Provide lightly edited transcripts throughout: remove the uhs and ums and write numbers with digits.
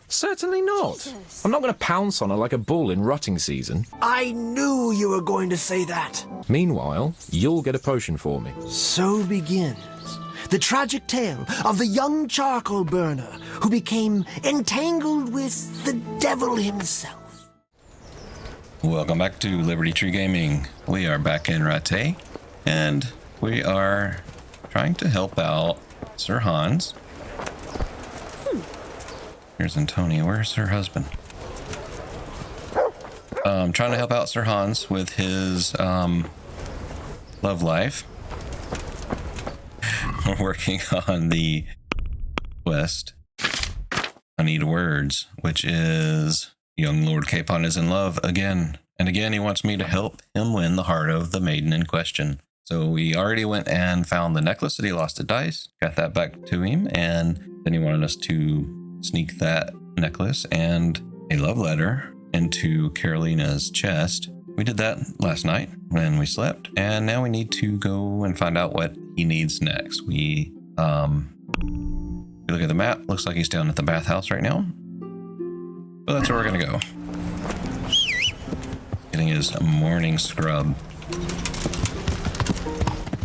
Certainly not. Jesus. I'm not going to pounce on her like a bull in rutting season. I knew you were going to say that. Meanwhile, you'll get a potion for me. So begins the tragic tale of the young charcoal burner who became entangled with the devil himself. Welcome back to Liberty Tree Gaming. We are back in Rattay, and we are trying to help out Sir Hans. Here's Antonia. Where's her husband? Trying to help out Sir Hans with his love life. We're working on the quest. I need words, which is young Lord Capon is in love again. And again, he wants me to help him win the heart of the maiden in question. So we already went and found the necklace that he lost at dice, got that back to him, and then he wanted us to sneak that necklace and a love letter into Carolina's chest. We did that last night when we slept, and now we need to go and find out what he needs next. We look at the map, looks like he's down at the bathhouse right now. But that's where we're gonna go. Getting his morning scrub.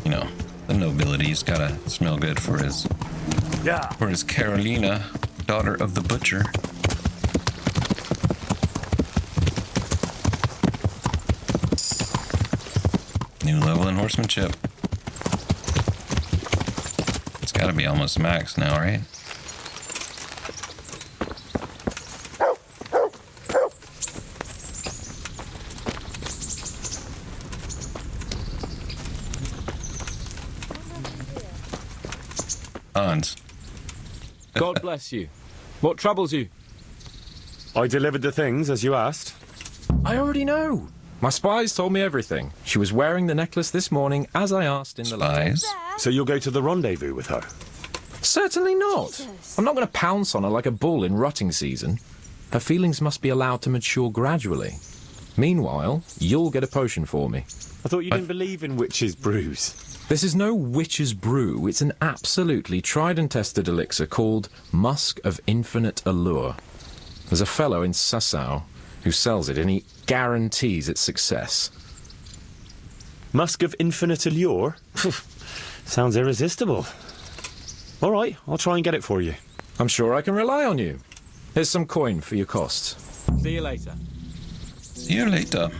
You know, the nobility's gotta smell good for his Carolina, daughter of the butcher. New level in horsemanship. It's gotta be almost max now, right? Hans. God bless you. What troubles you? I delivered the things as you asked. I already know. My spies told me everything. She was wearing the necklace this morning, as I asked in the letter. Spies? So you'll go to the rendezvous with her? Certainly not. Jesus. I'm not going to pounce on her like a bull in rutting season. Her feelings must be allowed to mature gradually. Meanwhile, you'll get a potion for me. I thought you didn't believe in witches' brews. This is no witch's brew. It's an absolutely tried and tested elixir called Musk of Infinite Allure. There's a fellow in Sasau who sells it, and he guarantees its success. Musk of Infinite Allure? Sounds irresistible. All right, I'll try and get it for you. I'm sure I can rely on you. Here's some coin for your costs. See you later. See you later.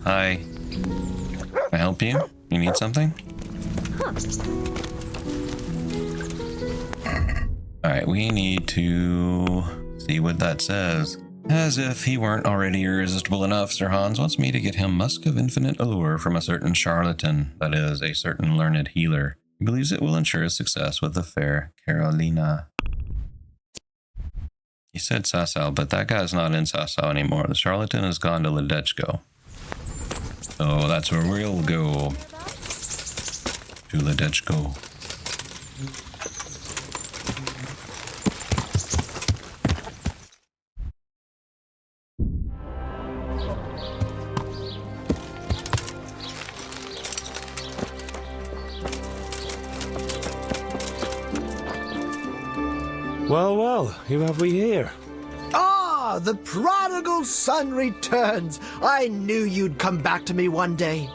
Hi. Can I help you? You need something? Alright, we need to see what that says. As if he weren't already irresistible enough, Sir Hans wants me to get him Musk of Infinite Allure from a certain charlatan, that is, a certain learned healer. He believes it will ensure his success with the fair Carolina. He said Sasau, but that guy's not in Sasau anymore. The charlatan has gone to Ledechko. So that's where we'll go. To Ledechko. Well, well, who have we here? Ah, the prodigal son returns. I knew you'd come back to me one day.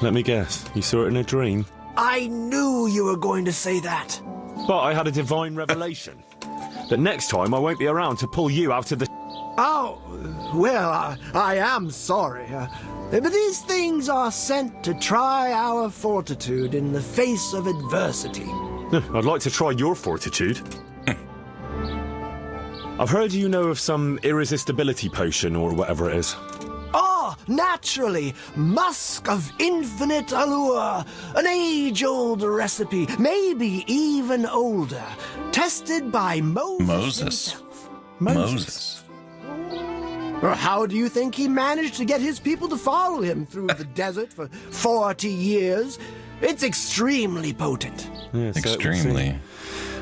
Let me guess, you saw it in a dream? I knew you were going to say that. But I had a divine revelation. That next time I won't be around to pull you out of the... Oh, well, I am sorry. But these things are sent to try our fortitude in the face of adversity. I'd like to try your fortitude. I've heard you know of some irresistibility potion or whatever it is. Oh, naturally, Musk of Infinite Allure, an age-old recipe, maybe even older, tested by Moses himself. Moses. How do you think he managed to get his people to follow him through the desert for 40 years? It's extremely potent. Yeah, so Extremely.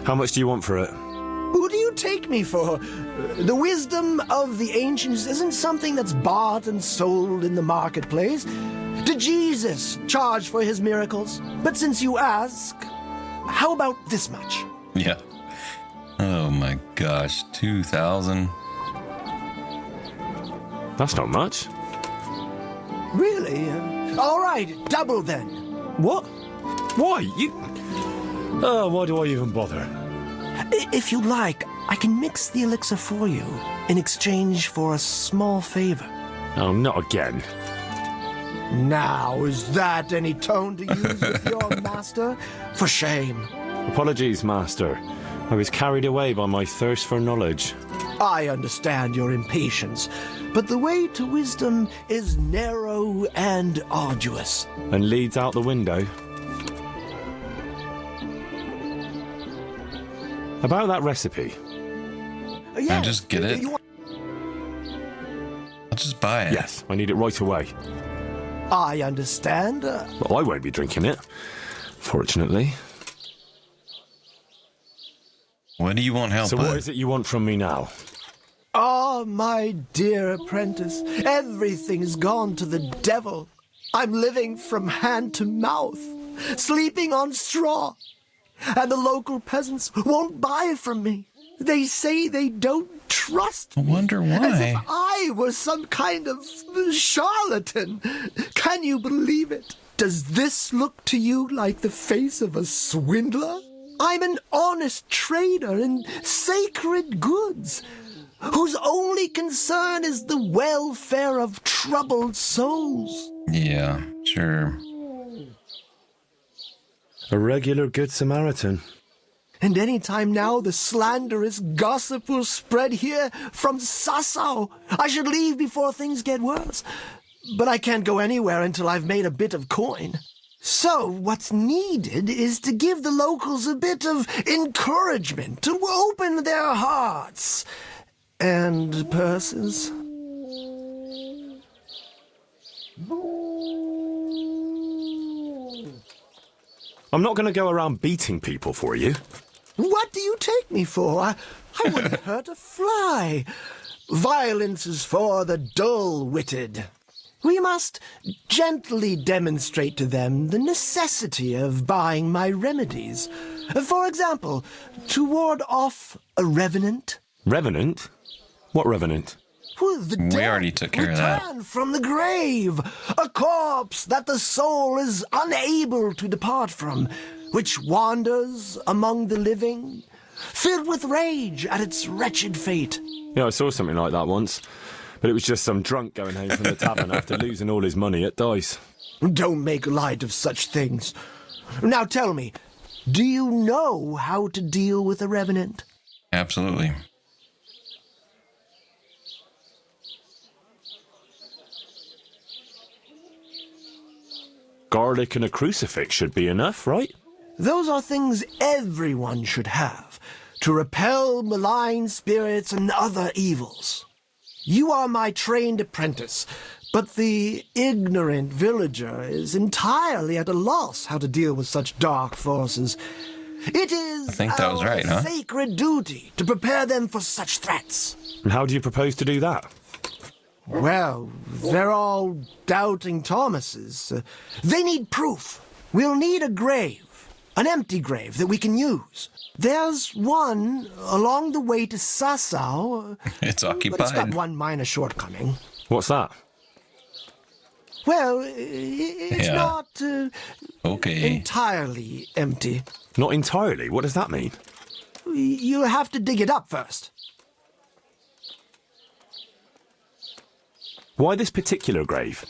how much do you want for it? Who do you take me for? The wisdom of the ancients isn't something that's bought and sold in the marketplace. Did Jesus charge for his miracles? But since you ask, how about this much? Yeah. Oh my gosh, 2,000. That's not much. Really? All right, double then. What? Why? You... Oh, why do I even bother? If you like, I can mix the elixir for you in exchange for a small favor. Oh, not again. Now, is that any tone to use with your master? For shame. Apologies, Master. I was carried away by my thirst for knowledge. I understand your impatience, but the way to wisdom is narrow and arduous. And leads out the window. About that recipe. Yes, just get it? I'll just buy it. Yes, I need it right away. I understand. Well, I won't be drinking it, fortunately. What do you want help So with? what is it you want from me now? Ah, my dear apprentice, everything's gone to the devil. I'm living from hand to mouth, sleeping on straw, and the local peasants won't buy from me. They say they don't trust I me. wonder As if why. I was some kind of charlatan. Can you believe it? Does this look to you like the face of a swindler? I'm an honest trader in sacred goods, whose only concern is the welfare of troubled souls. Yeah, sure. A regular Good Samaritan. And any time now the slanderous gossip will spread here from Sassau. I should leave before things get worse. But I can't go anywhere until I've made a bit of coin. So what's needed is to give the locals a bit of encouragement, to open their hearts and purses. I'm not going to go around beating people for you. What do you take me for? I wouldn't hurt a fly. Violence is for the dull-witted. We must gently demonstrate to them the necessity of buying my remedies. For example, to ward off a revenant. Revenant? What revenant? Well, the We dead already took care of that. return from the grave, a corpse that the soul is unable to depart from, which wanders among the living, filled with rage at its wretched fate. Yeah, I saw something like that once. But it was just some drunk going home from the tavern after losing all his money at dice. Don't make light of such things. Now tell me, do you know how to deal with a revenant? Absolutely. Garlic and a crucifix should be enough, right? Those are things everyone should have, to repel malign spirits and other evils. You are my trained apprentice, but the ignorant villager is entirely at a loss how to deal with such dark forces. It is I think that was right, huh? sacred duty to prepare them for such threats. And how do you propose to do that? Well, they're all doubting Thomases. They need proof. We'll need a grave, an empty grave that we can use. There's one along the way to Sassau. It's But it's got occupied. one minor shortcoming. What's that? Well, it's Yeah. not Okay. entirely empty. Not entirely. What does that mean? You have to dig it up first. Why this particular grave?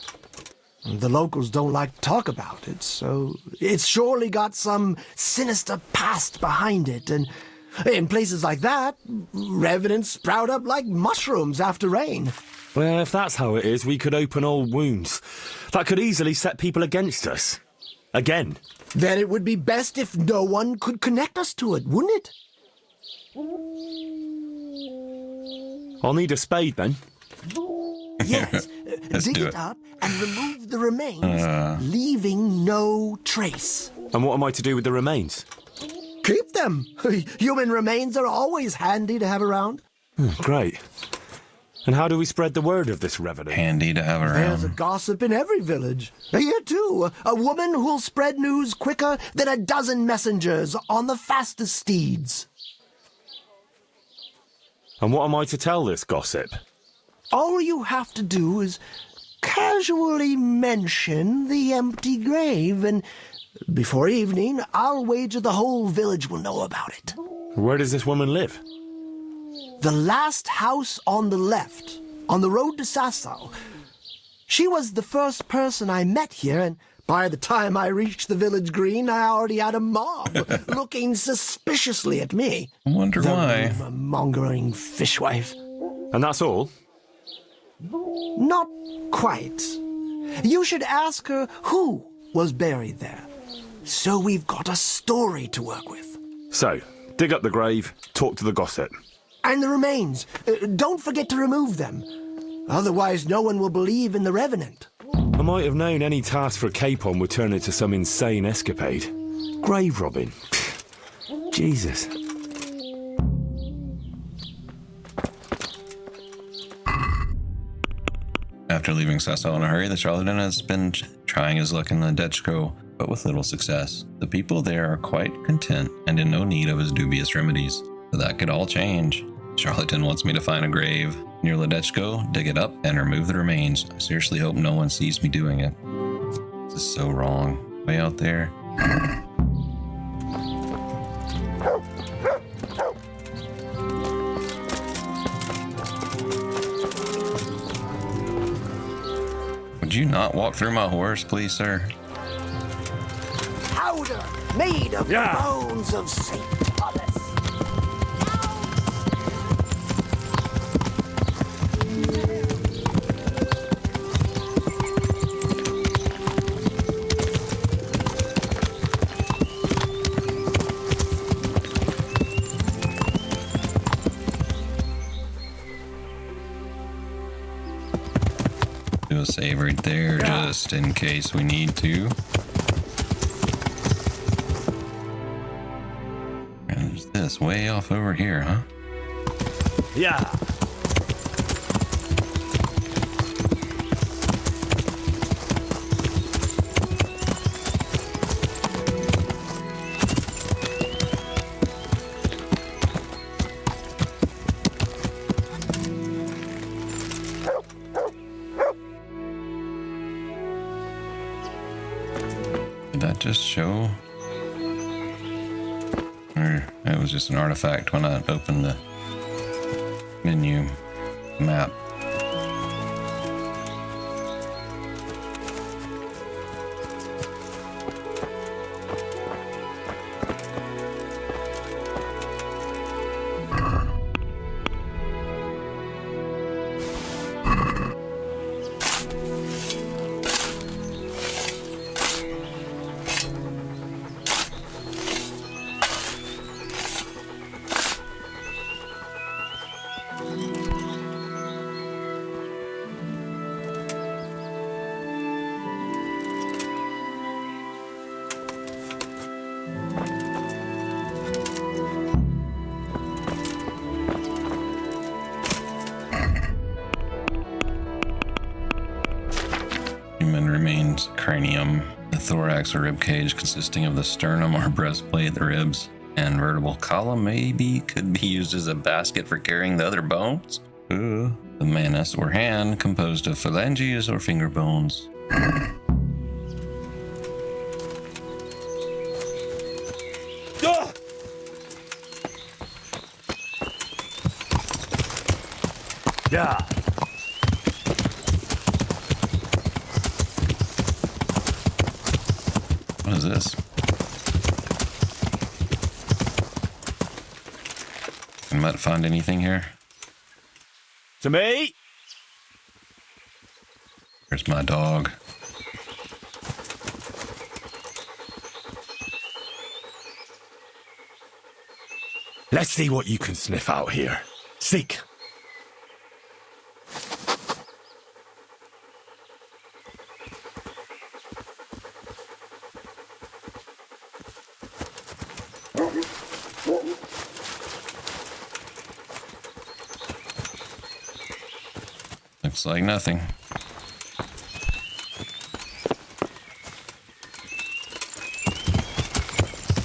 The locals don't like to talk about it, so it's surely got some sinister past behind it. And in places like that, revenants sprout up like mushrooms after rain. Well, if that's how it is, we could open old wounds. That could easily set people against us. Again. Then it would be best if no one could connect us to it, wouldn't it? I'll need a spade then. Yes. Let's Dig do it it. up and remove the remains, leaving no trace. And what am I to do with the remains? Keep them. Human remains are always handy to have around. Great. And how do we spread the word of this revenant? Handy to have There's a around. gossip in every village. Here, too, a woman who'll spread news quicker than a dozen messengers on the fastest steeds. And what am I to tell this gossip? All you have to do is casually mention the empty grave, and before evening, I'll wager the whole village will know about it. Where does this woman live? The last house on the left, on the road to Sasau. She was the first person I met here, and by the time I reached the village green, I already had a mob looking suspiciously at me. I wonder why. The mongering fishwife. And that's all? Not quite. You should ask her who was buried there. So we've got a story to work with. So, dig up the grave, talk to the gossip. And the remains. Don't forget to remove them. Otherwise, no one will believe in the revenant. I might have known any task for Capon would turn into some insane escapade. Grave robbing. Jesus. After leaving Sasau in a hurry, the Charlatan has been trying his luck in the Ledechko, but with little success. The people there are quite content and in no need of his dubious remedies. But that could all change. Charlatan wants me to find a grave near Ledechko, dig it up, and remove the remains. I seriously hope no one sees me doing it. This is so wrong. Way out there. Would you not walk through my horse, please, sir? Powder made of Yeah. the bones of St. Thomas. Do a save right there, just in case we need to. And there's this way off over here, huh? Yeah. Did that just show? Or it was just an artifact when I opened the menu map. Human remains, cranium, the thorax or rib cage consisting of the sternum or breastplate, the ribs, and vertebral column maybe could be used as a basket for carrying the other bones. The manus or hand composed of phalanges or finger bones. Ah! Yeah. What is this? Can Mutt find anything here? To me. Where's my dog? Let's see what you can sniff out here. Seek. Looks like nothing.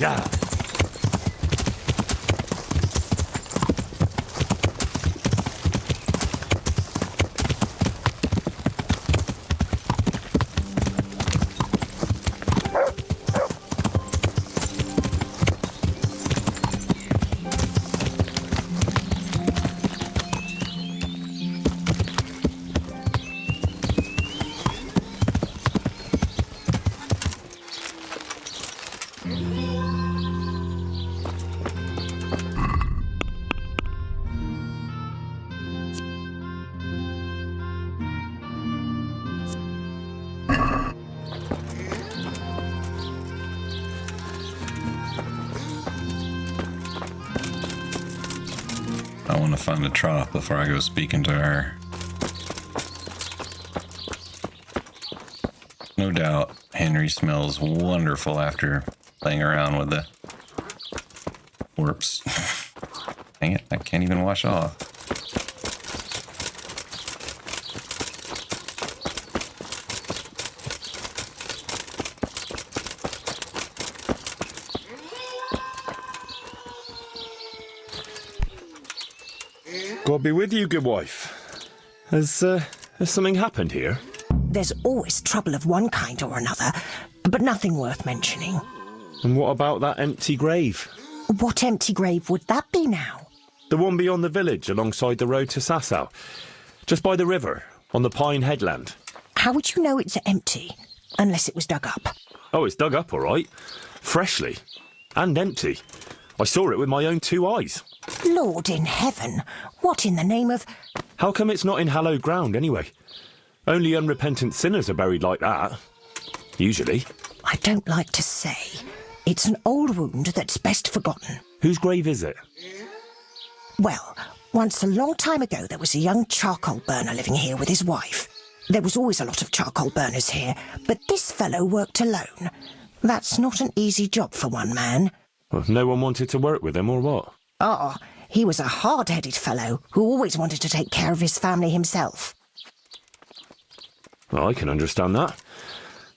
Yeah. to find a trough before I go speaking to her. No doubt, Henry smells wonderful after playing around with the corpse. Dang it, I can't even wash off. God be with you, good wife. Has something happened here? There's always trouble of one kind or another, but nothing worth mentioning. And what about that empty grave? What empty grave would that be now? The one beyond the village, alongside the road to Sasau. Just by the river, on the Pine Headland. How would you know it's empty, unless it was dug up? Oh, it's dug up, all right. Freshly. And empty. I saw it with my own 2 eyes. Lord in heaven, what in the name of... How come it's not in hallowed ground, anyway? Only unrepentant sinners are buried like that. Usually. I don't like to say. It's an old wound that's best forgotten. Whose grave is it? Well, once a long time ago there was a young charcoal burner living here with his wife. There was always a lot of charcoal burners here, but this fellow worked alone. That's not an easy job for one man. Well, no one wanted to work with him, or what? Oh, he was a hard-headed fellow who always wanted to take care of his family himself. Well, I can understand that.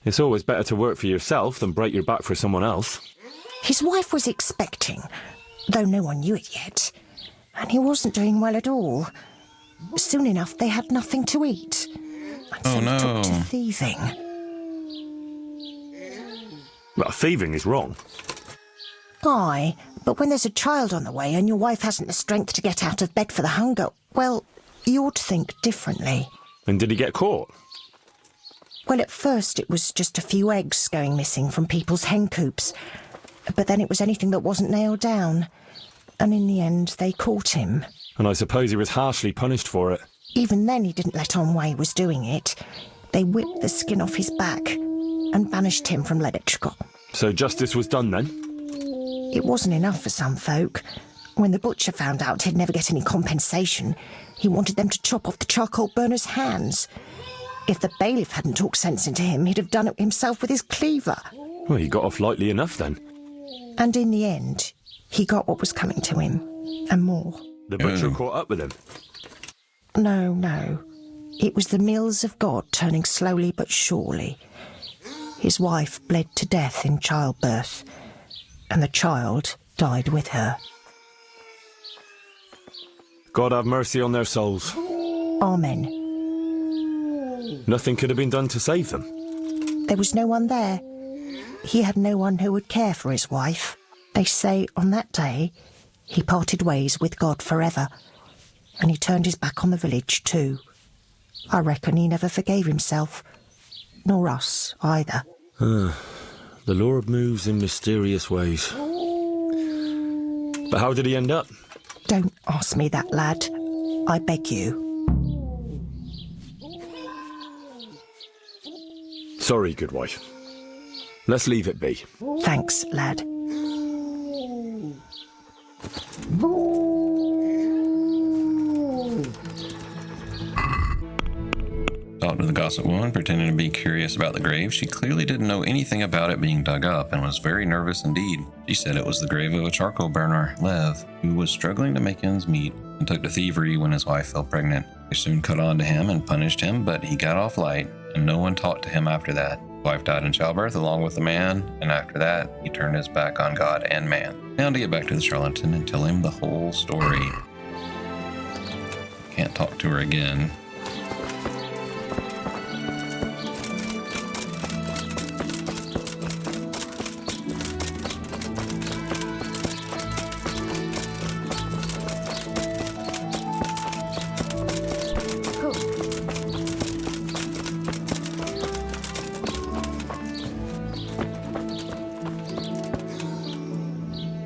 It's always better to work for yourself than break your back for someone else. His wife was expecting, though no one knew it yet. And he wasn't doing well at all. Soon enough, they had nothing to eat. And so Oh, he took to no. thieving. Well, thieving is wrong. Aye, but when there's a child on the way and your wife hasn't the strength to get out of bed for the hunger, well, you ought to think differently. And did he get caught? Well, at first it was just a few eggs going missing from people's hen coops. But then it was anything that wasn't nailed down. And in the end, they caught him. And I suppose he was harshly punished for it. Even then, he didn't let on why he was doing it. They whipped the skin off his back and banished him from Leditchko. So justice was done then? It wasn't enough for some folk. When the butcher found out he'd never get any compensation, he wanted them to chop off the charcoal burner's hands. If the bailiff hadn't talked sense into him, he'd have done it himself with his cleaver. Well, he got off lightly enough then. And in the end, he got what was coming to him, and more. The butcher Oh. Oh. caught up with him. No. It was the mills of God turning slowly but surely. His wife bled to death in childbirth, and the child died with her. God have mercy on their souls. Amen. Nothing could have been done to save them. There was no one there. He had no one who would care for his wife. They say on that day he parted ways with God forever, and he turned his back on the village too. I reckon he never forgave himself, nor us either. The Lord moves in mysterious ways. But how did he end up? Don't ask me that, lad. I beg you. Sorry, good wife. Let's leave it be. Thanks, lad. Talked to the gossip woman, pretending to be curious about the grave. She clearly didn't know anything about it being dug up and was very nervous indeed. She said it was the grave of a charcoal burner, Lev, who was struggling to make ends meet and took to thievery when his wife fell pregnant. They soon caught on to him and punished him, but he got off light, and no one talked to him after that. His wife died in childbirth along with the man, and after that, he turned his back on God and man. Now to get back to the charlatan and tell him the whole story. Can't talk to her again.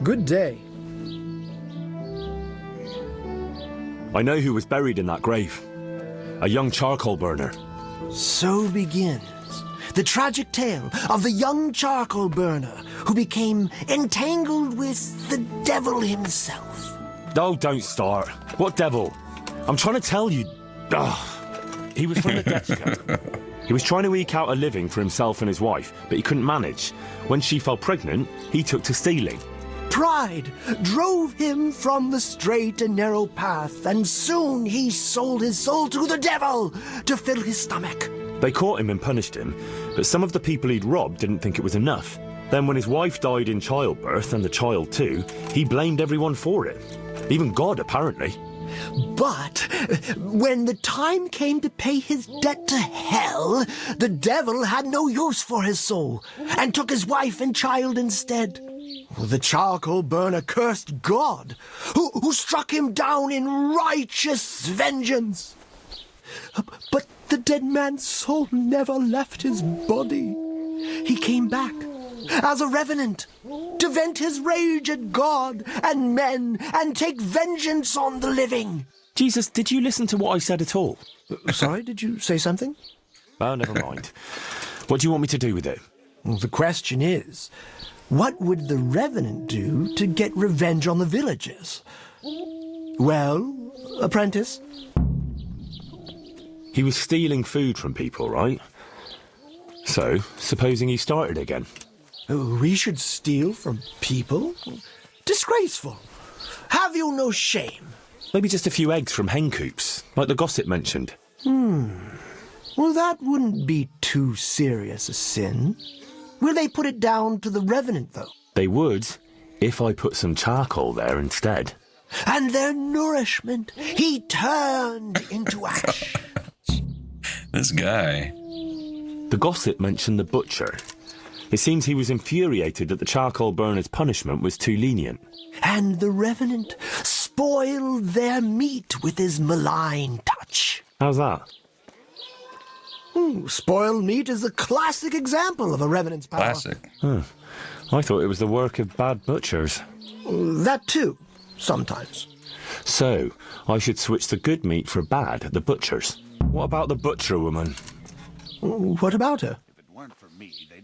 Good day. I know who was buried in that grave. A young charcoal burner. So begins the tragic tale of the young charcoal burner who became entangled with the devil himself. Oh, don't start. What devil? I'm trying to tell you. He was from the Deathscope. He was trying to eke out a living for himself and his wife, but he couldn't manage. When she fell pregnant, he took to stealing. Pride drove him from the straight and narrow path, and soon he sold his soul to the devil to fill his stomach. They caught him and punished him, but some of the people he'd robbed didn't think it was enough. Then when his wife died in childbirth, and the child too, he blamed everyone for it. Even God, apparently. But when the time came to pay his debt to hell, the devil had no use for his soul, and took his wife and child instead. The charcoal burner cursed God, who struck him down in righteous vengeance. But the dead man's soul never left his body. He came back as a revenant to vent his rage at God and men and take vengeance on the living. Jesus, did you listen to what I said at all? Sorry, did you say something? Oh, never mind. What do you want me to do with it? Well, the question is, what would the revenant do to get revenge on the villagers? Well, apprentice? He was stealing food from people, right? So, supposing he started again. We should steal from people? Disgraceful. Have you no shame? Maybe just a few eggs from hen coops, like the gossip mentioned. Well, that wouldn't be too serious a sin. Will they put it down to the revenant, though? They would, if I put some charcoal there instead. And their nourishment he turned into ash. This guy. The gossip mentioned the butcher. It seems he was infuriated that the charcoal burner's punishment was too lenient. And the revenant spoiled their meat with his malign touch. How's that? Spoiled meat is a classic example of a revenant's power. Classic. I thought it was the work of bad butchers. That too, sometimes. So, I should switch the good meat for bad at the butcher's. What about the butcher woman? What about her?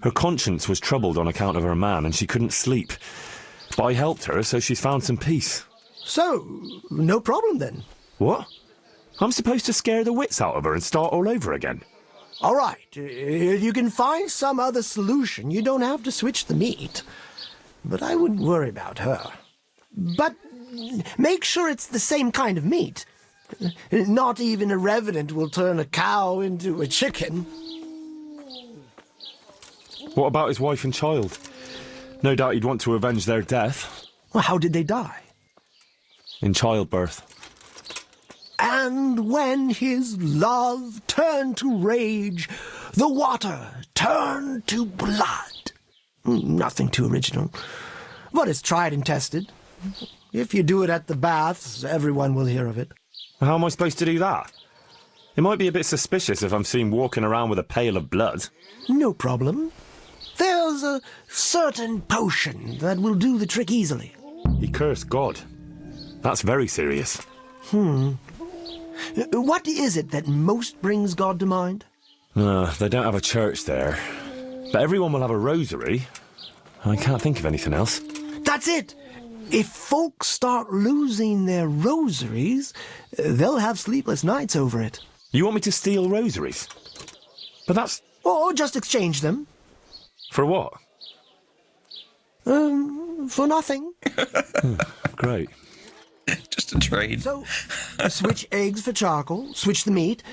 Her conscience was troubled on account of her man, and she couldn't sleep. But I helped her, so she's found some peace. So, no problem then. What? I'm supposed to scare the wits out of her and start all over again? All right, if you can find some other solution, you don't have to switch the meat. But I wouldn't worry about her. But make sure it's the same kind of meat. Not even a revenant will turn a cow into a chicken. What about his wife and child? No doubt he'd want to avenge their death. Well, how did they die? In childbirth. And when his love turned to rage, the water turned to blood. Nothing too original, but it's tried and tested. If you do it at the baths, everyone will hear of it. How am I supposed to do that? It might be a bit suspicious if I'm seen walking around with a pail of blood. No problem. There's a certain potion that will do the trick easily. He cursed God. That's very serious. What is it that most brings God to mind? They don't have a church there. But everyone will have a rosary. I can't think of anything else. That's it! If folks start losing their rosaries, they'll have sleepless nights over it. You want me to steal rosaries? But that's... Or just exchange them. For what? For nothing. Great. Just a trade. So, switch eggs for charcoal, switch the meat,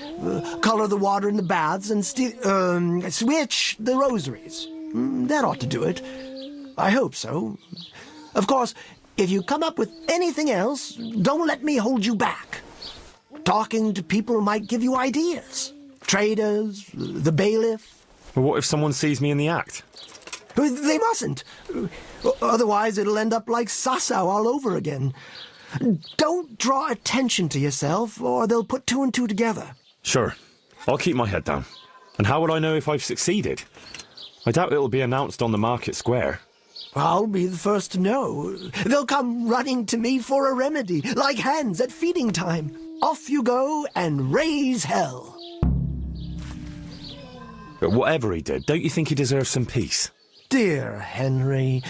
color the water in the baths, and switch the rosaries. That ought to do it. I hope so. Of course, if you come up with anything else, don't let me hold you back. Talking to people might give you ideas. Traders, the bailiff. Well, what if someone sees me in the act? They mustn't. Otherwise, it'll end up like Sasau all over again. Don't draw attention to yourself, or they'll put two and two together. Sure. I'll keep my head down. And how would I know if I've succeeded? I doubt it'll be announced on the market square. I'll be the first to know. They'll come running to me for a remedy, like hens at feeding time. Off you go and raise hell. But whatever he did, don't you think he deserves some peace? Dear Henry,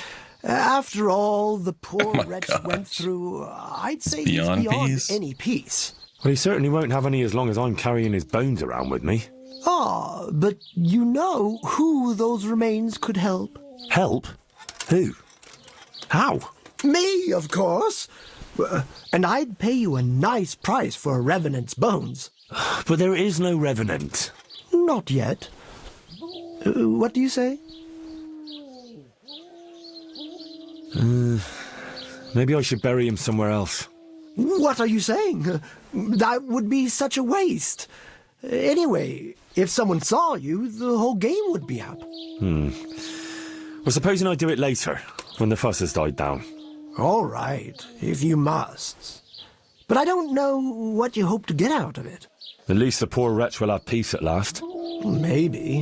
After all the poor my wretch gosh. went through, I'd say beyond he's beyond peace. any peace. Well, he certainly won't have any as long as I'm carrying his bones around with me. Ah, but you know who those remains could help? Help? Who? How? Me, of course. And I'd pay you a nice price for a revenant's bones. But there is no revenant. Not yet. What do you say? Maybe I should bury him somewhere else. What are you saying? That would be such a waste. Anyway, if someone saw you, the whole game would be up. Well, supposing I do it later, when the fuss has died down. All right, if you must. But I don't know what you hope to get out of it. At least the poor wretch will have peace at last. Maybe.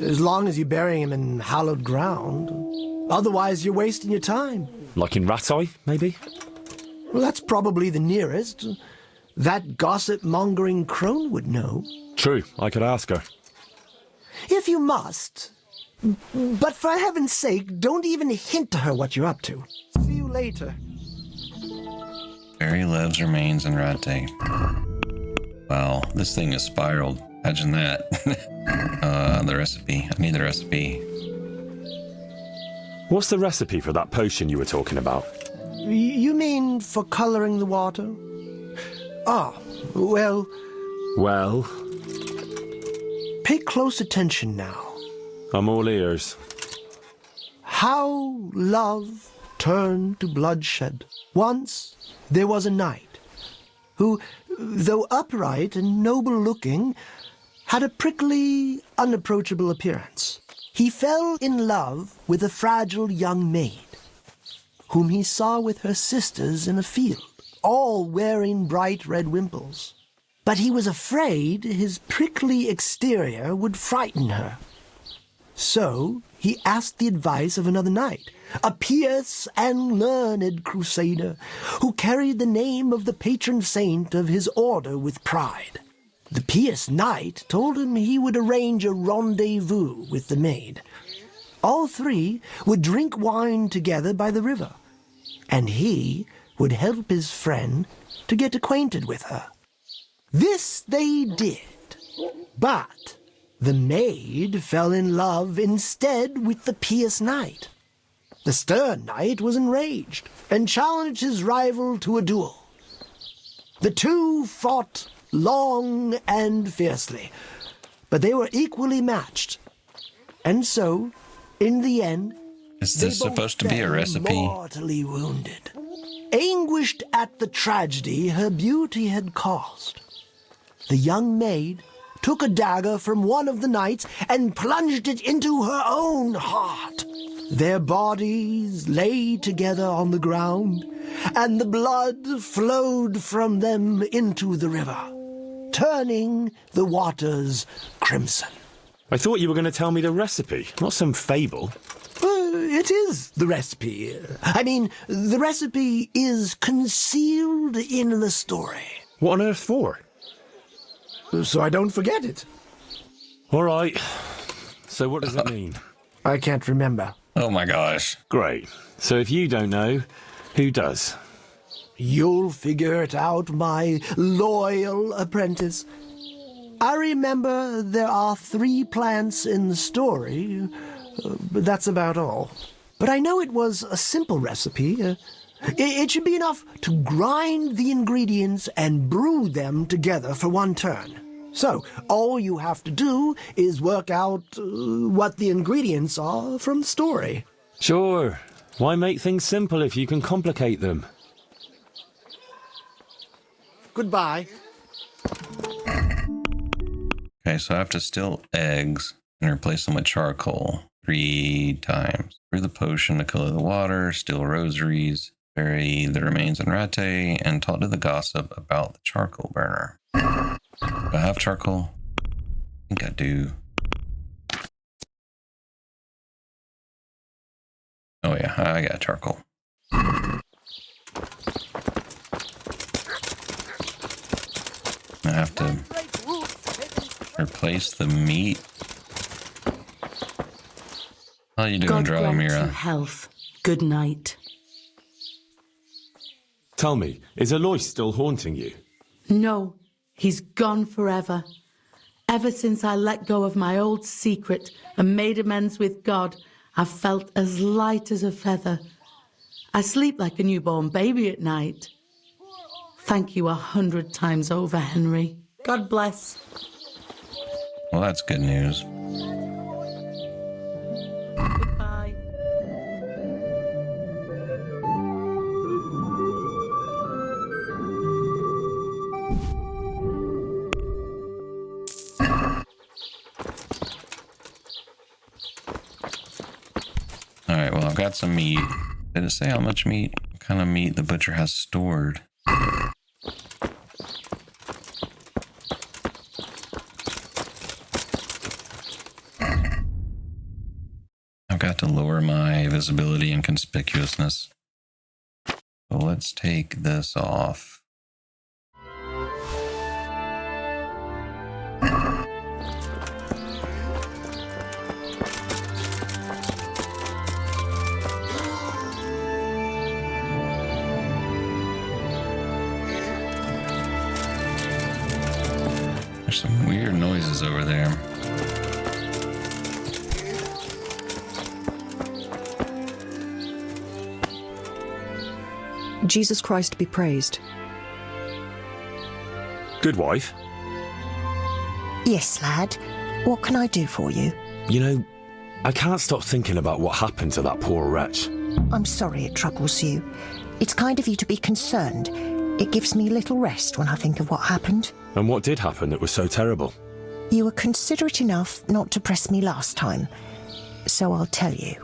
As long as you bury him in hallowed ground. Otherwise, you're wasting your time. Like in Ratai, maybe? Well, that's probably the nearest. That gossip-mongering crone would know. True, I could ask her. If you must. But for heaven's sake, don't even hint to her what you're up to. See you later. Barry Lev's remains in Rate. Wow, this thing has spiraled. Imagine that. The recipe. I need the recipe. What's the recipe for that potion you were talking about? You mean for coloring the water? Ah, well, Well, pay close attention now. I'm all ears. How love turned to bloodshed. Once there was a knight who, though upright and noble-looking, had a prickly, unapproachable appearance. He fell in love with a fragile young maid, whom he saw with her sisters in a field, all wearing bright red wimples. But he was afraid his prickly exterior would frighten her. So he asked the advice of another knight, a pious and learned crusader, who carried the name of the patron saint of his order with pride. The pious knight told him he would arrange a rendezvous with the maid. All three would drink wine together by the river, and he would help his friend to get acquainted with her. This they did, but the maid fell in love instead with the pious knight. The stern knight was enraged and challenged his rival to a duel. The two fought long and fiercely, but they were equally matched. And so, in the end, Is this they both supposed to be a fell recipe? mortally wounded, anguished at the tragedy her beauty had caused. The young maid took a dagger from one of the knights and plunged it into her own heart. Their bodies lay together on the ground, and the blood flowed from them into the river, turning the waters crimson. I thought you were going to tell me the recipe, not some fable. It is the recipe. I mean, the recipe is concealed in the story. What on earth for? So I don't forget it. All right. So what does it mean? I can't remember. Oh my gosh. Great. So if you don't know, who does? You'll figure it out, my loyal apprentice. I remember there are 3 plants in the story, but that's about all. But I know it was a simple recipe. It should be enough to grind the ingredients and brew them together for one turn. So, all you have to do is work out what the ingredients are from the story. Sure. Why make things simple if you can complicate them? Goodbye. Okay, so I have to still eggs and replace them with charcoal 3 times. Brew the potion to color the water, steal rosaries, bury the remains in Rate, and talk to the gossip about the charcoal burner. Do I have charcoal? I think I do. Oh yeah, I got charcoal. I have to replace the meat. How you doing, God grant you Drahomira? health. Good night. Tell me, is Alois still haunting you? No, he's gone forever. Ever since I let go of my old secret and made amends with God, I've felt as light as a feather. I sleep like a newborn baby at night. Thank you 100 times over, Henry. God bless. Well, that's good news. Goodbye. All right, well, I've got some meat. Did it say how much meat? What kind of meat the butcher has stored? I've got to lower my visibility and conspicuousness. So let's take this off. There's some weird noises over there. Jesus Christ be praised. Good wife. Yes, lad. What can I do for you? You know, I can't stop thinking about what happened to that poor wretch. I'm sorry it troubles you. It's kind of you to be concerned. It gives me little rest when I think of what happened. And what did happen that was so terrible? You were considerate enough not to press me last time, so I'll tell you.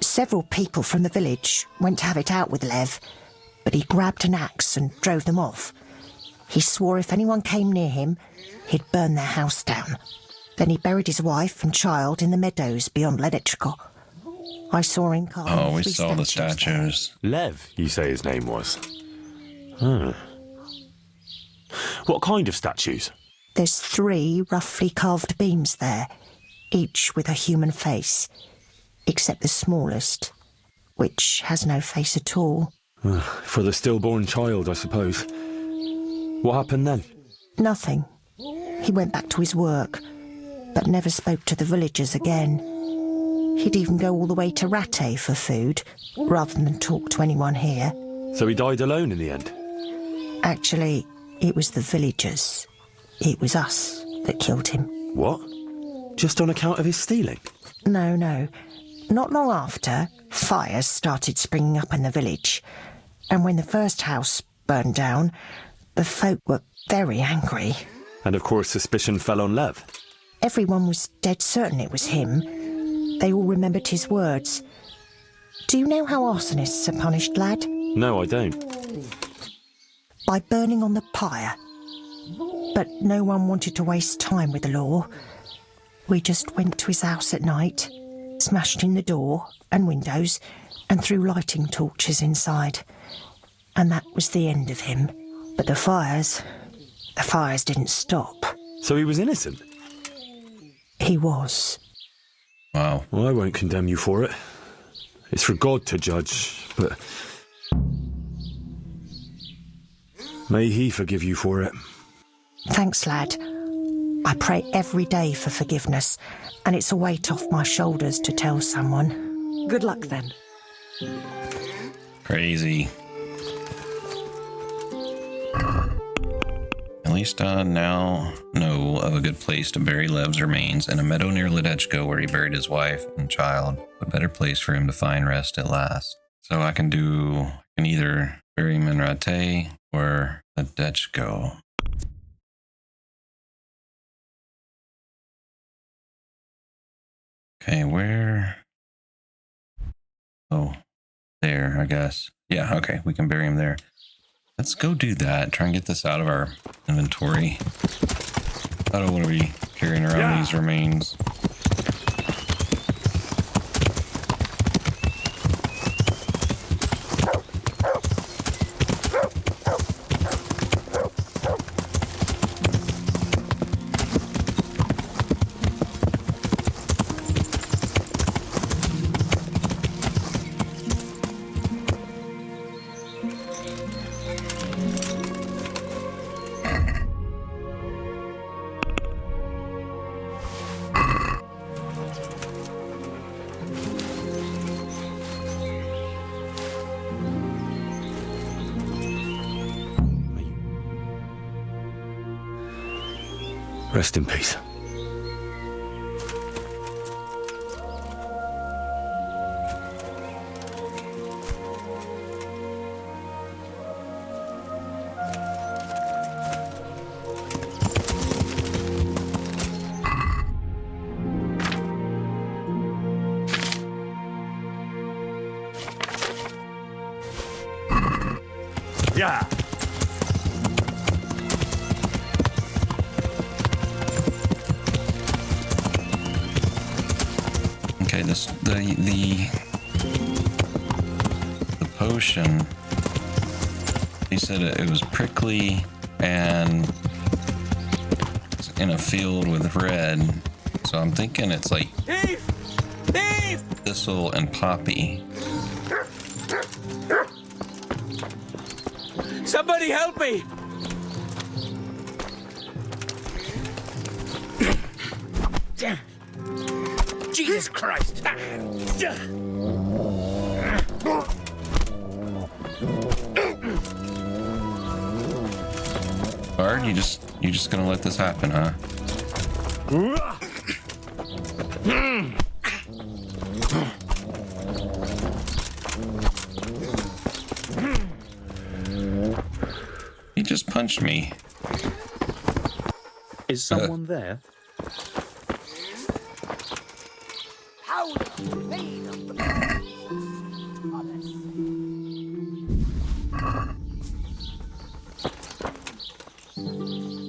Several people from the village went to have it out with Lev, but he grabbed an axe and drove them off. He swore if anyone came near him, he'd burn their house down. Then he buried his wife and child in the meadows beyond Ledetchko. I saw him carve. Oh, we saw the statues. Lev, you say his name was. Huh. What kind of statues? There's 3 roughly carved beams there, each with a human face, except the smallest, which has no face at all. For the stillborn child, I suppose. What happened then? Nothing. He went back to his work, but never spoke to the villagers again. He'd even go all the way to Rattay for food, rather than talk to anyone here. So he died alone in the end? Actually, it was the villagers. It was us that killed him. What? Just on account of his stealing? No. Not long after, fires started springing up in the village. And when the first house burned down, the folk were very angry. And of course suspicion fell on Lev. Everyone was dead certain it was him. They all remembered his words. Do you know how arsonists are punished, lad? No, I don't. By burning on the pyre. But no one wanted to waste time with the law. We just went to his house at night, smashed in the door and windows, and threw lighting torches inside. And that was the end of him. But the fires didn't stop. So he was innocent? He was. Wow. Well, I won't condemn you for it. It's for God to judge, but may he forgive you for it. Thanks, lad. I pray every day for forgiveness, and it's a weight off my shoulders to tell someone. Good luck then. Crazy. At least I now know of a good place to bury Lev's remains in a meadow near Ledetchko where he buried his wife and child. A better place for him to find rest at last. So I can either bury him in Rattay or Ledetchko. Okay, where? Oh, there, I guess. Yeah, okay, we can bury him there. Let's go do that. Try and get this out of our inventory. I don't want to be carrying around these remains. Rest in peace. Yeah. Okay, the potion. He said it was prickly and in a field with red. So I'm thinking it's like thistle and poppy. Somebody help me! Jesus Christ! Bard, you just gonna let this happen, huh? He just punched me. Is someone there?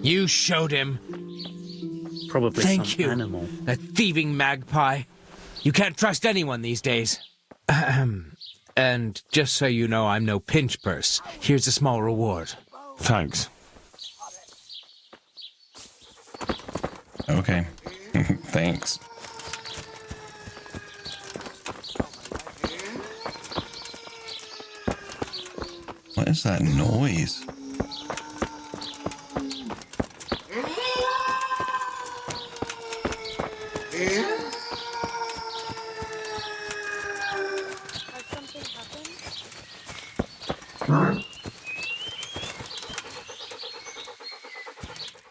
You showed him. Probably Thank some you. animal. A thieving magpie. You can't trust anyone these days. And just so you know, I'm no pinch purse. Here's a small reward. Thanks. Okay. Thanks. What is that noise?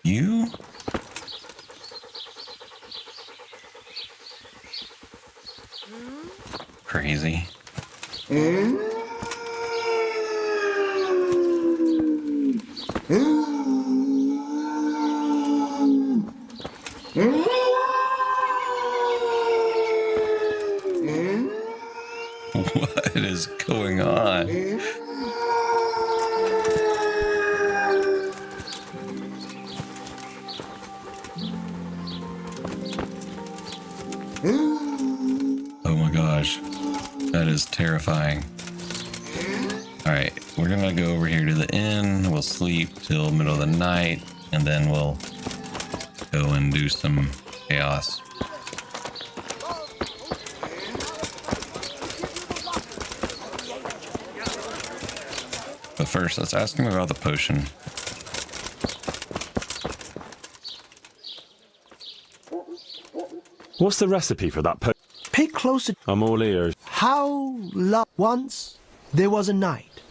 You? Crazy. What is going on? Oh my gosh, that is terrifying. Alright, we're gonna go over here to the inn, we'll sleep till middle of the night, and then we'll go and do some chaos. But first, let's ask him about the potion. What's the recipe for that Pay close attention. I'm all ears. Once there was a knight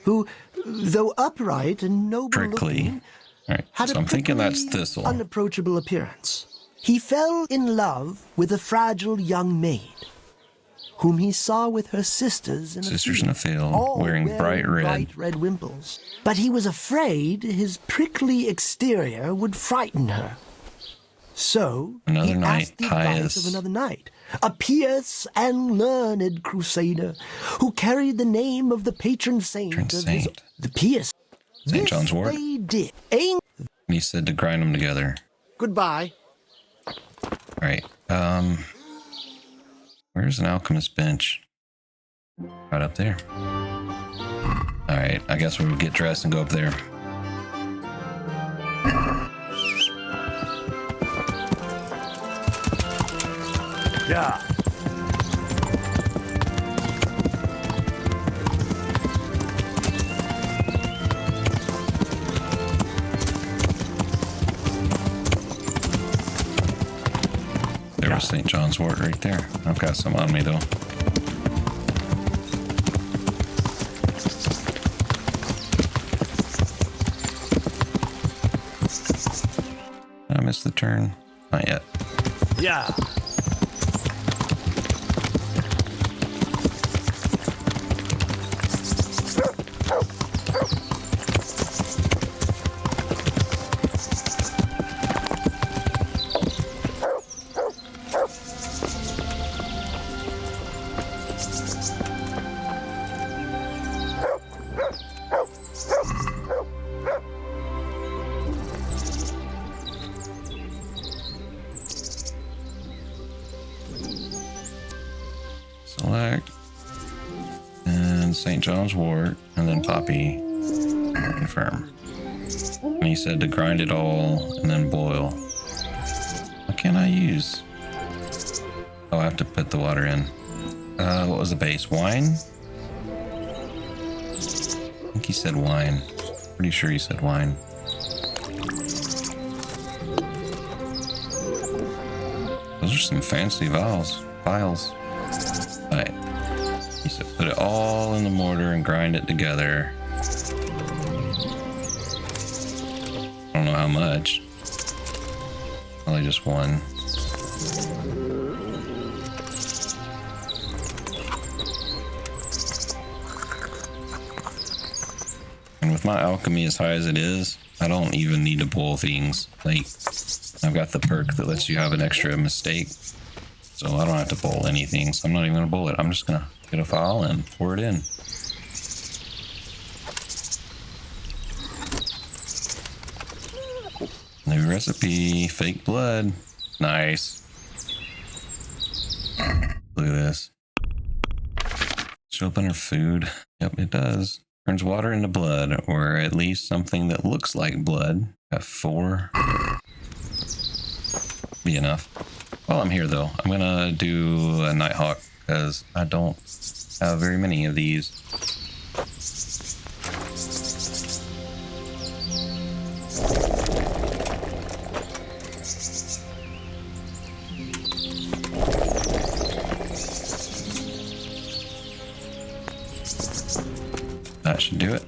who, though upright and noble Prickly. looking, Alright, had so a I'm thinking that's prickly, thistle. unapproachable appearance. He fell in love with a fragile young maid, whom he saw with her sisters in Sisters in a field, all wearing bright red. bright red wimples. But he was afraid his prickly exterior would frighten her. So Another he knight, asked the advice pious. of another knight, a pious and learned crusader, who carried the name of the patron saint Patron of his... saint. The pious... St. John's Wort. They did. Ain't... And he said to grind them together. Goodbye. Alright, where's an alchemist bench? Right up there. Alright, I guess we'll get dressed and go up there. Yeah. There was St. John's Wort right there. I've got some on me though. I miss the turn? Not yet. Yeah. Select. And St. John's wort. And then Poppy. Confirm. And he said to grind it all and then boil. What can I use? Oh, I have to put the water in. What was the base? Wine? I think he said wine. Pretty sure he said wine. Those are some fancy vials. Alright. He said put it all in the mortar and grind it together. I don't know how much. Probably just one. And with my alchemy as high as it is, I don't even need to boil things. Like, I've got the perk that lets you have an extra mistake. So I don't have to boil anything. So I'm not even going to boil it. I'm just going to get a file and pour it in. New recipe, fake blood. Nice. Look at this. Show up under food. Yep, it does. Turns water into blood, or at least something that looks like blood. Got 4. Be enough. While I'm here though, I'm gonna do a Nighthawk because I don't have very many of these. That should do it.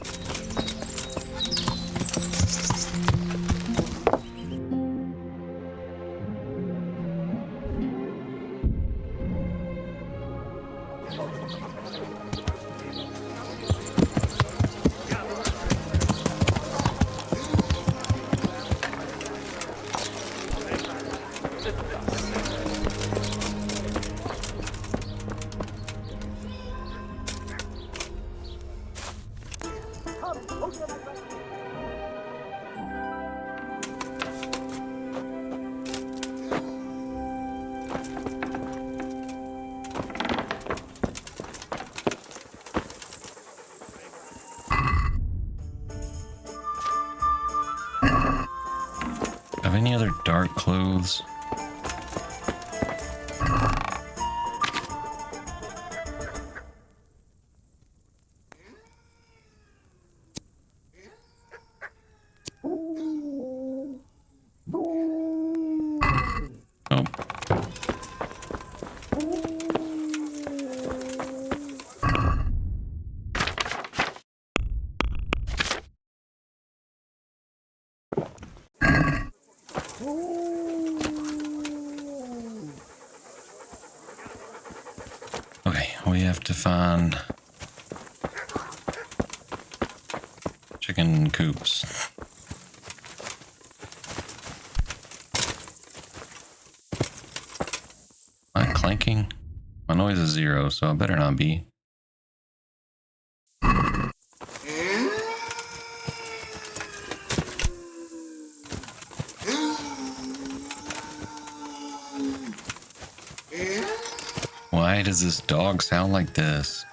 Have any other dark clothes? Oh. Okay, we have to find chicken coops. Am I clanking? My noise is 0, so I better not be. Why does this dog sound like this?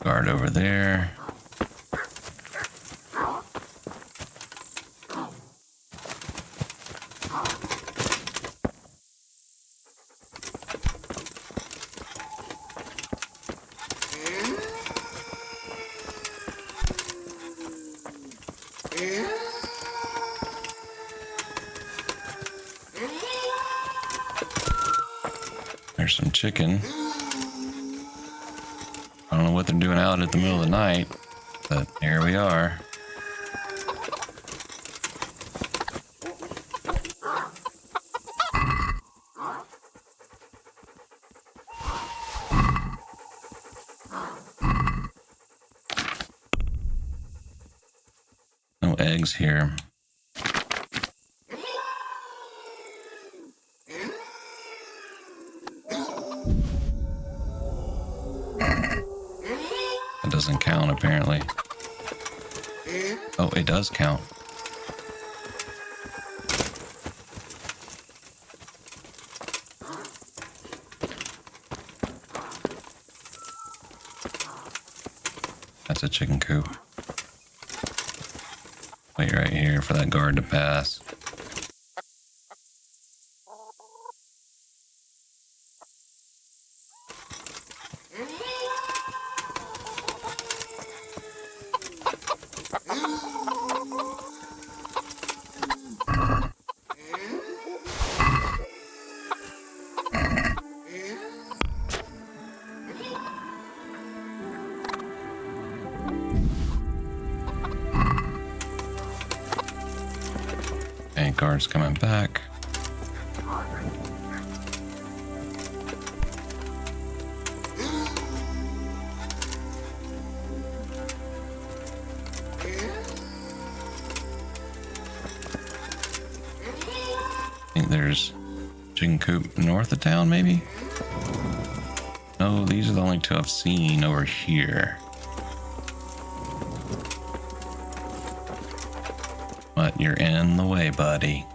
Guard over there. There's some chicken. don't know what they're doing out at the middle of the night, but here we are. No eggs here. That doesn't count, apparently. Oh, it does count. That's a chicken coop. Wait right here for that guard to pass. Okay, guard's coming back. I think there's chicken coop north of town, maybe? No, these are the only two I've seen over here. But you're in the way, buddy.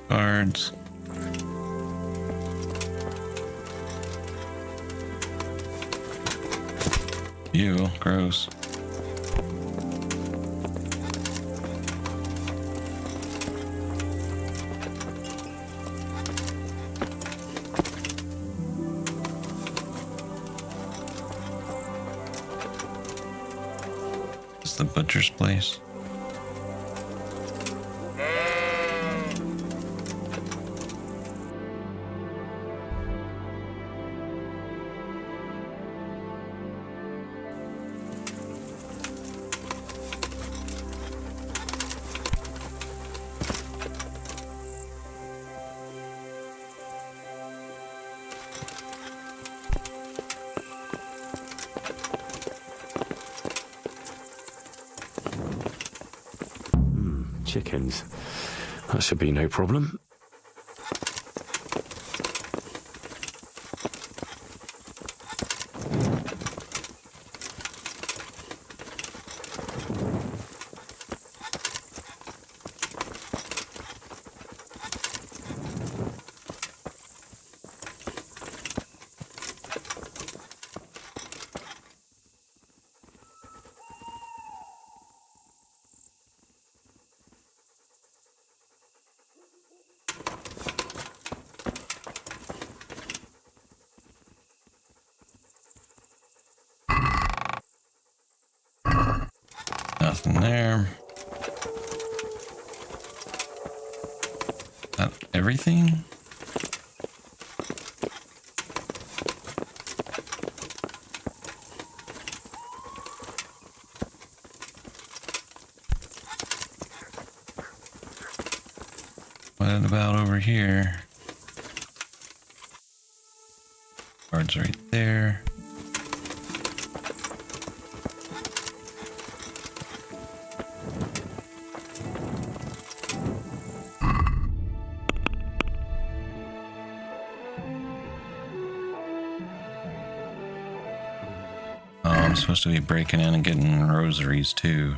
Guards. Ew, gross. Is the butcher's place? Chickens. That should be no problem. Nothing there. That everything? What about over here? Guards right there. I'm supposed to be breaking in and getting rosaries too.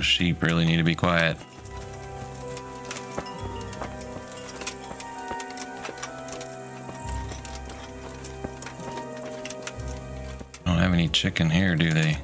Those sheep really need to be quiet. Don't have any chicken here, do they?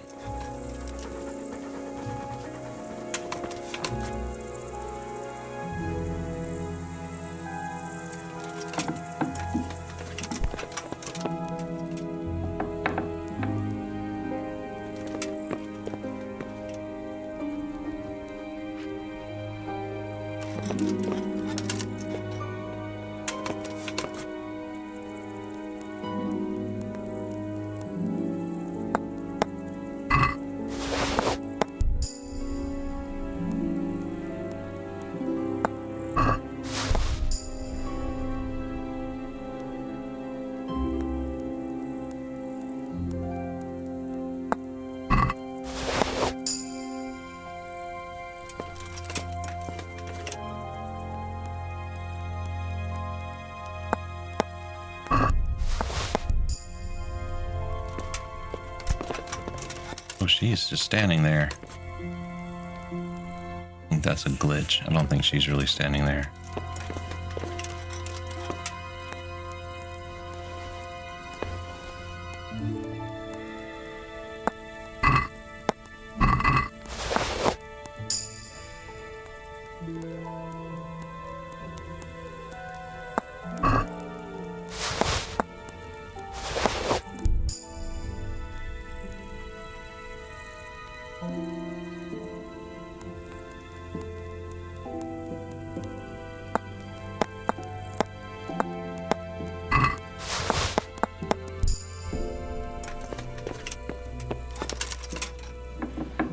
Oh, she's just standing there. I think that's a glitch. I don't think she's really standing there.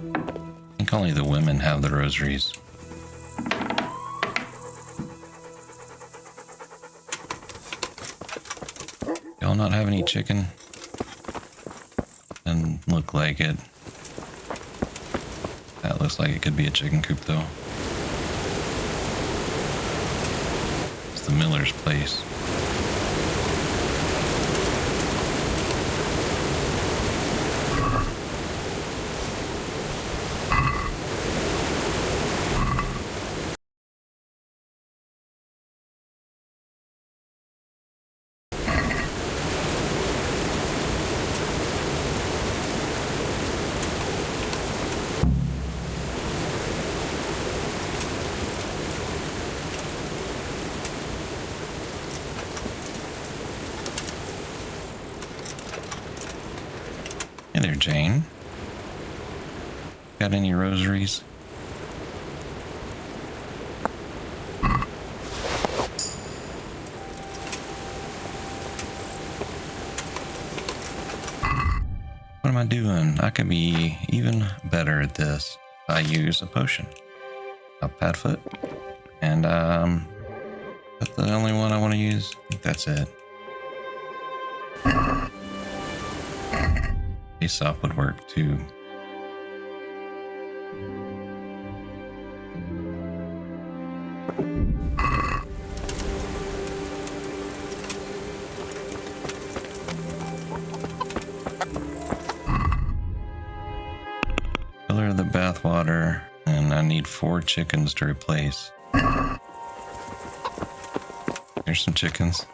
I think only the women have the rosaries. Y'all not have any chicken? Doesn't look like it. That looks like it could be a chicken coop though. It's the miller's place. Hey there, Jane. Got any rosaries? What am I doing? I could be even better at this if I use a potion. A Padfoot. And, that's the only one I want to use. I think that's it. Aesop would work too. Color of the bathwater, and I need 4 chickens to replace. Here's some chickens.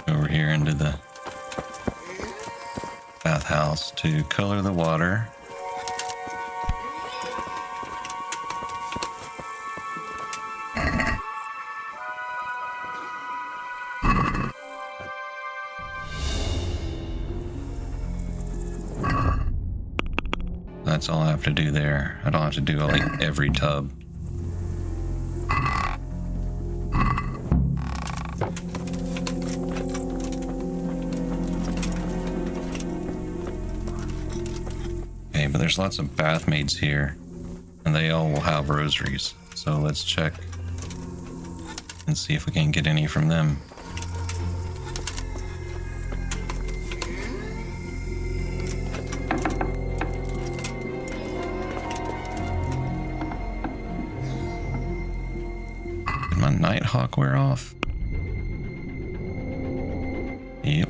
Over here into the bathhouse to color the water. That's all I have to do there. I don't have to do like every tub. Okay, but there's lots of bath maids here, and they all will have rosaries. So let's check and see if we can get any from them. Nighthawk wear off? Yep.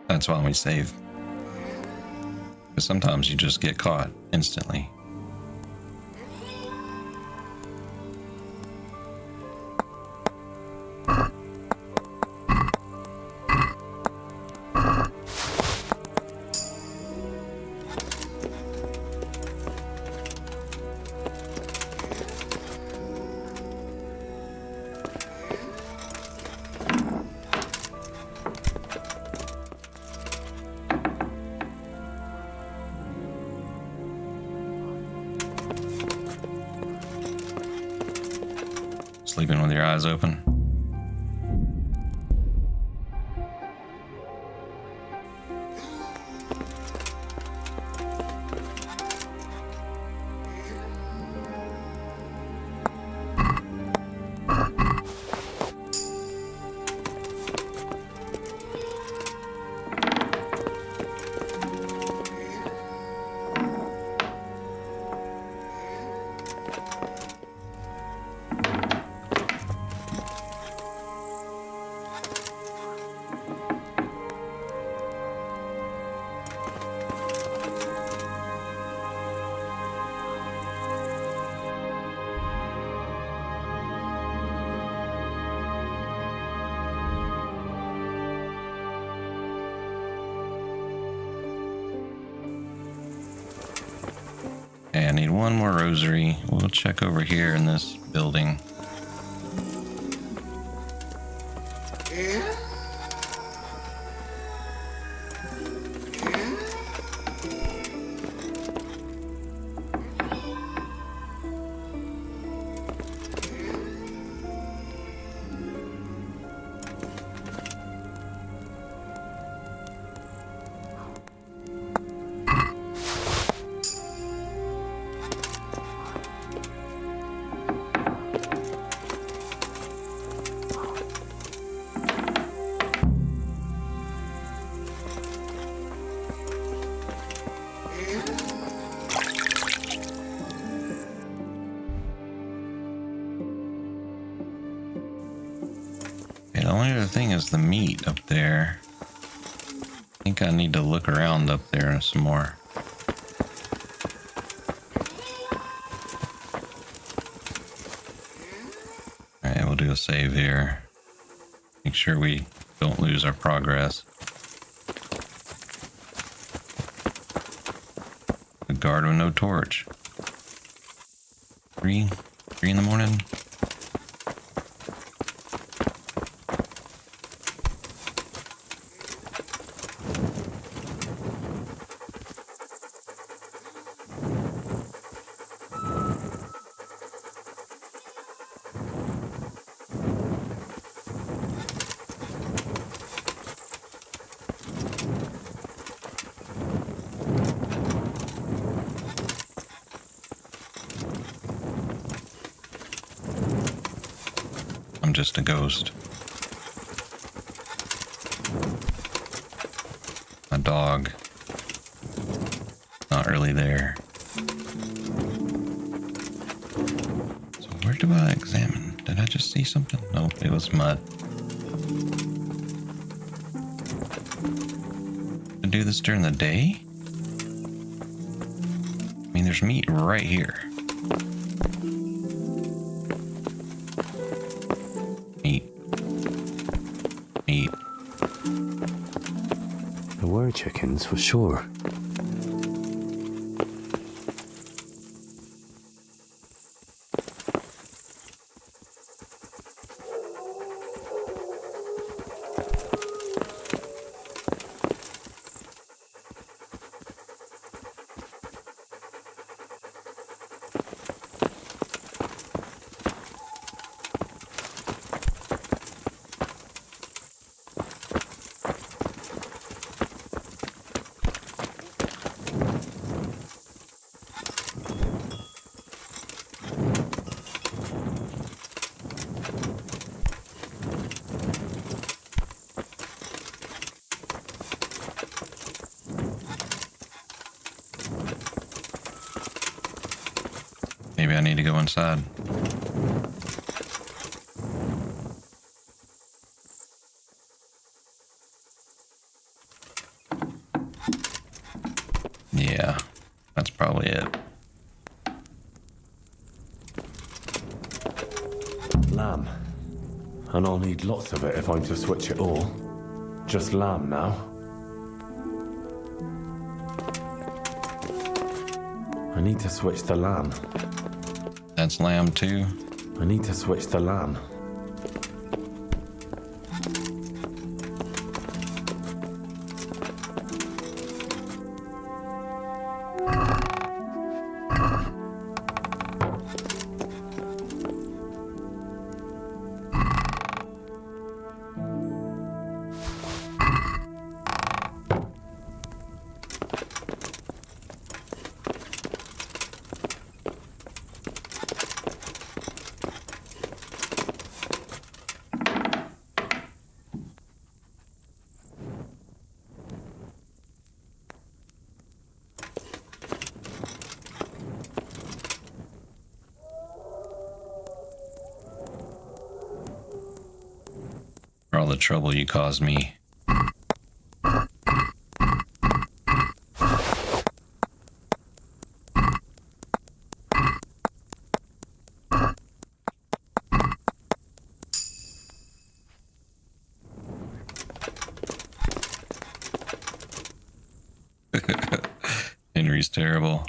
That's why we save. Because sometimes you just get caught instantly. Sleeping with your eyes open. Okay, I need one more rosary. We'll check over here in this building. The only other thing is the meat up there. I think I need to look around up there some more. Alright, we'll do a save here. Make sure we don't lose our progress. A guard with no torch. 3 in the morning. I'm just a ghost. My dog. Not really there. So where do I examine? Did I just see something? Nope, it was mud. To do this during the day? I mean, there's meat right here. Meat. There were chickens for sure. Maybe I need to go inside. Yeah, that's probably it. Lamb. And I'll need lots of it if I'm to switch it all. Just lamb now. I need to switch the lamb. That's lamb too. I need to switch the lamb. For all the trouble you caused me. Henry's terrible.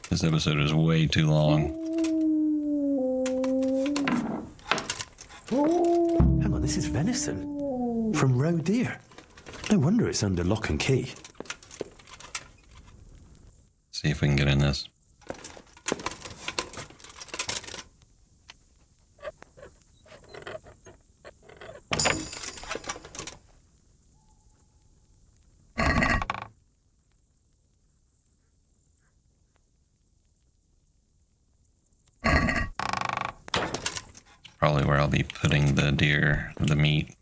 This episode is way too long. Hang on, this is venison. From roe deer. No wonder it's under lock and key. See if we can get in this. Probably where I'll be putting the deer, the meat.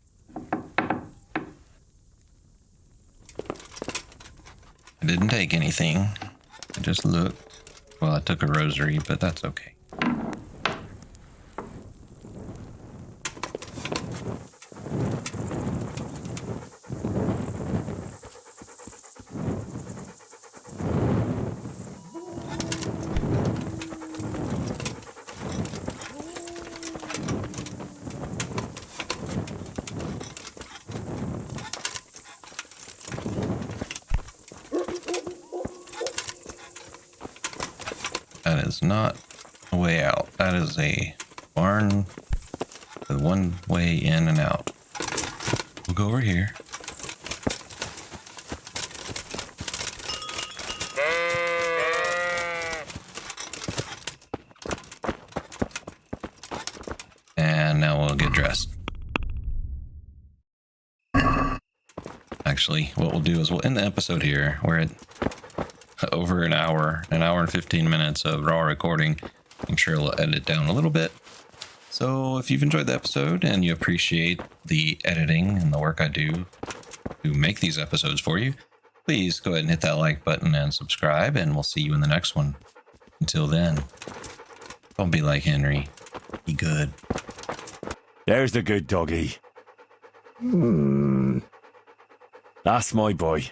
I didn't take anything. I just looked. Well, I took a rosary, but that's okay. That is not a way out. That is a barn with one way in and out. We'll go over here. And now we'll get dressed. Actually, what we'll do is we'll end the episode here. We're at over an hour and 15 minutes of raw recording. I'm sure we'll edit it down a little bit. So if you've enjoyed the episode and you appreciate the editing and the work I do to make these episodes for you, please go ahead and hit that like button and subscribe, and we'll see you in the next one. Until then, don't be like Henry. Be good. There's the good doggy. That's my boy.